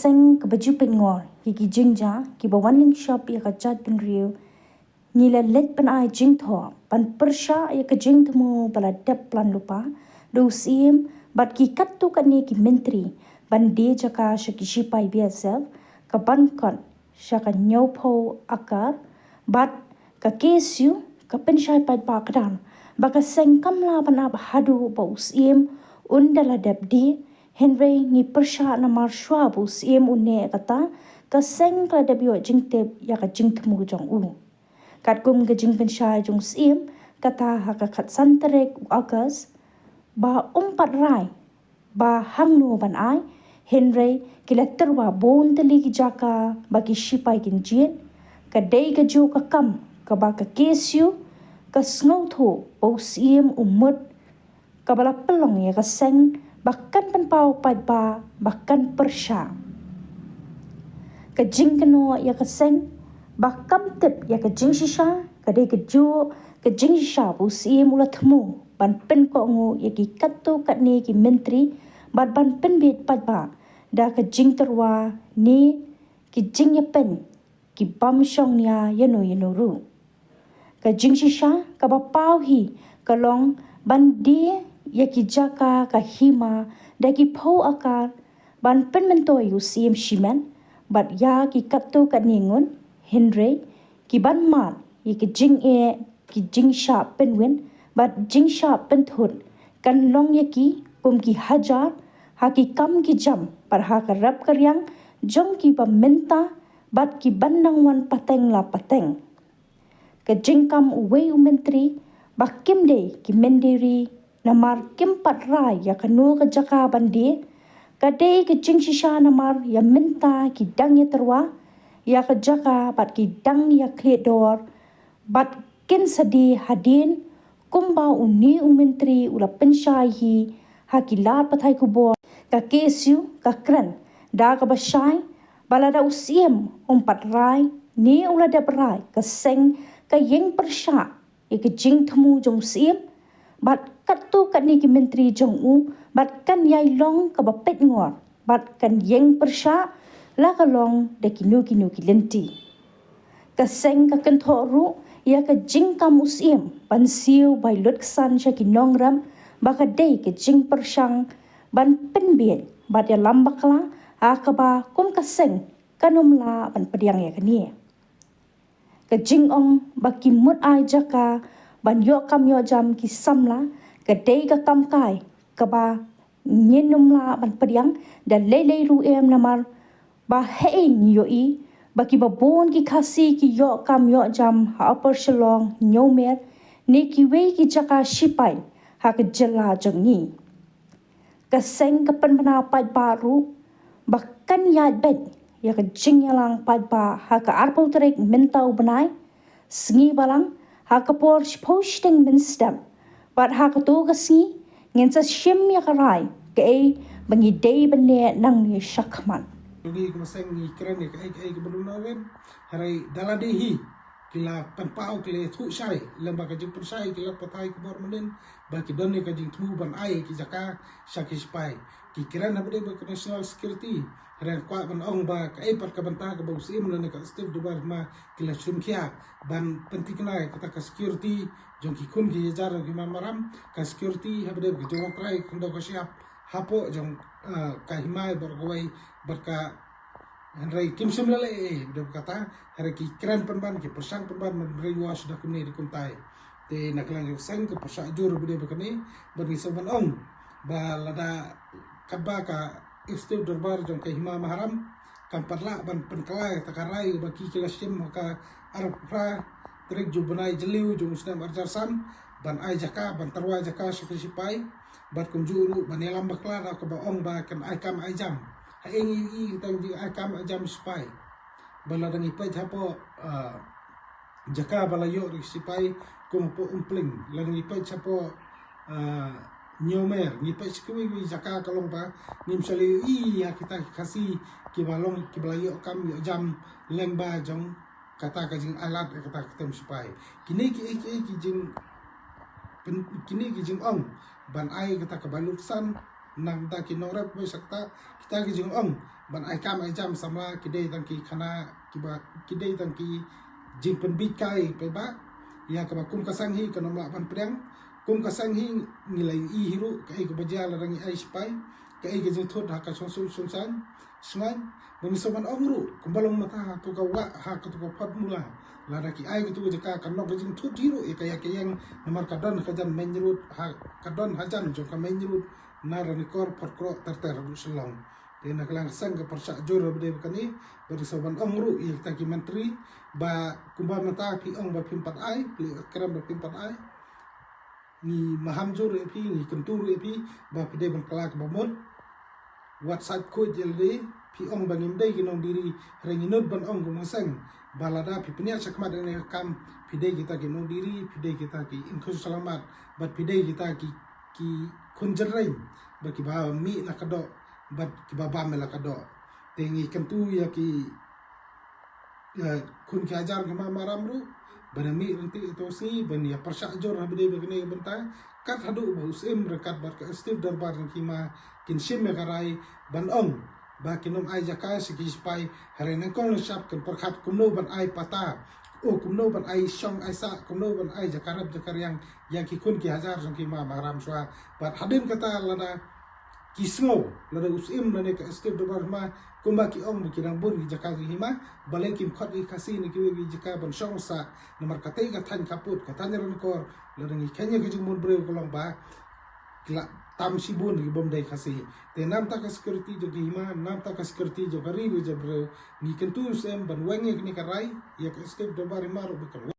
seng ke baju pengor ki jingja ki bawaning shop ya ka chat pen riu ngila let pen ai jing tho pan persha ya ka jing tmu bala dep plan lupa do sim bat ki kat tu kan ni ki mentri ban de jaka shaki shipai biasef ka ban kon shaka nyopo akar bat ka kesu ka pen shai pai pa kran baka seng kamla pan ab hadu ba usim undala dep di Henry ni persha na marshwa bu sim une kata ka seng kla debio jingte ya ka jingtmu jong u kat kum ke jing pensha jong sim kata ha ka khat santerek agas ba umpat rai ba hangno ban ai Henry kilater wa bon teli ki jaka ba ki shipai kin jin ka dei ka ju ka kam ka ba ka kesu ka snow tho bu sim umut ka bala pelong ya ka seng bahkan penpau pai ba bahkan persha ka jing keno ya ka seng bahkan tip ya ka jing shisha ka de ka ju ka jing shisha bu si mula thmu ban pen ko ngo ya ki katto kat ni ki mentri ban pen bit pai ba da ka jing terwa ni ki jing ya pen ki bam shong nya yano ru ka jing shisha ka ba pau hi ka long ban di ya ki jaka ka hima da ki pau akar ban pen mentoi yu sim shimen bat ya ki katto kat ningun Henry ki ban man ya ki jing sha pen win bat jing sha pen thut kan long ya ki kum ki hajar ha ki kam ki jam par ha ka rap karyang jong ki ba menta bat ki ban nang wan pateng la pateng ka jing kam uwe mentri ba kim de ki menderi namar kim pat rai ya kanu ka jaka bandi ka de ki jing shisha namar ya minta ki dang ya terwa ya ka jaka bat ki dang ya kledor bat kin sadi hadin kumba uni mentri ula penshai hi ha ki lat pathai ku bo ka kesu ka kran da ka bashai balada usiem pat rai ni ula de rai ka seng ka yeng persha ya ka jing thmu jong siem bat kattu kat ni ki menteri jong u bat kan yai long ka ba pet ngor bat kan yeng persha la ka long de ki nu ki lenti ka seng ka kan tho ru ya ka jing ka musiem ban siu bai lut san sha ki nongram ba ka de ke jing persang ban pen bien bat ya lambakla a ka ba kum ka seng kanum la ban pediang ya ka ni ka jing ong ba ki mut ai jaka ban yo kam yo jam ki samla ka dei ka kam kai ka ba nyenum la ban pediang da lele ru em namar ba hein yo i ba ki ba bon ki khasi ki yo kam yo jam ha per shalong nyomer ne ki we ki jaka shipai ha ka jela jong ni ka seng ka pan bana pai ba ru ba kan ya bet ya ka jing yalang pai ba ha ka arpo trek mentau banai sngi balang ha ka por posting min step bat ha ka to ka si ngin sa shim ya ka rai ke bangi dei bane nang ni shakman ni ko seng ni kran ni ai ka badu nawen harai dalade hi kila panpau kile thu shai lamba ka jing persai kila patai ko bor menen ba ki don ni ka jing thu ban ai ki jaka shakish pai ki kran na bade ba national security ren kwa ban ong ba ka ai pat ka banta ka ba usim na ka step dubar ma kila chunkia ban pentikna ka ka security jong ki kun ki jar ki maram ka security habde ka jong trai kun do ka siap hapo jong ka himai bor goi berka Henry Kim Simlale de kata hari ki kran penban ki persang penban memberi was dah kuni di kuntai te naklang yo sang ke persa jur bede bekani bagi soban ong ba lada kaba ka istiu darbar jong ke hima maharam kam parla ban penkalai takarai bagi kilasim ka arab pra trek jubnai jeliu jong snam arjarsam ban ai jaka ban tarwa jaka sipai bat kunjuru ban elam bakla ka ba ong ba kan ai kam ai jam ai tang di akam jam sipai bala dang ipai hapo jaka bala yo sipai kumpo umpling lang ipai hapo nyomer ipai sikwi jaka kalong ba nim sali ya kita kasi ki balong ki bala yo kam yo jam leng ba jong kata ka jing alat kata ketem sipai kini ki jing ong ban ai kata ka baluksan nang ta ki norap boy sakta kita ki jing ong ban ai kam ai jam samla ki dei tang ki khana ki ba ki dei tang ki jing pen bit kai pe ba ya ka ba kum ka sang hi ka nom la ban prang kum ka sang hi ngilai i hiru ka ai ka baja la rangi ai spai ka ai ka jing thot ha ka song sun san sngai bani soban ongru kumbalong mata ha to ka wa ha ka to ka phat mula la da ki ai tu jaka kan nok jing thut hiru e ka ya ke yang namar ka don ka jan menjrut ha ka don ha jan jo ka menjrut na ra ni kor phat kro tar tar bu selong te na klang sang ka parsa jor be kani bani soban ongru i ta ki menteri ba kumba mata pi ong ba pim pat ai pli kram ba pim pat ai ni mahamjur e pi ni kentur e pi ba pide ban klak ba mod WhatsApp ko jelde pi ong bangim dei ginong diri renginot ban ong gumang sang balada pi penia sakmat ne kam pide kita ginong diri pide kita ki inko selamat bat pide kita ki kunjerai ba ki ba mi la kado bat ki ba ba me la kado tengi kentu ya ki kun ki ajar ki ma maramru banami renti itu si bani persa jor habide begini bentai kat hadu bahus rekat bar ka stif darbar kima kinsim me karai ban ong ba kinom ai jaka siki spai harene kong shap kan perkhat kumno ban ai pata o kumno ban ai shong ai sa kumno ban ai jakarab jakar yang ki kun ki hajar jong kima maram swa bat hadin kata lada kisngo lada usim lada ka stif darbar ma kumba ki ong ki rang bun ki jaka ki hima balai kim khot ki kasi ni ki jaka ban shong sa nomor katai ka than kaput ka than ron kor lada ni kenya ki jumur breu kolong ba kila tam sibun ki bom dai kasi te nam ta ka security jo ki hima nam ta ka security jo ka ri jo breu ni kentu sem ban wenge ni ka rai ya ka stif darbar ma ro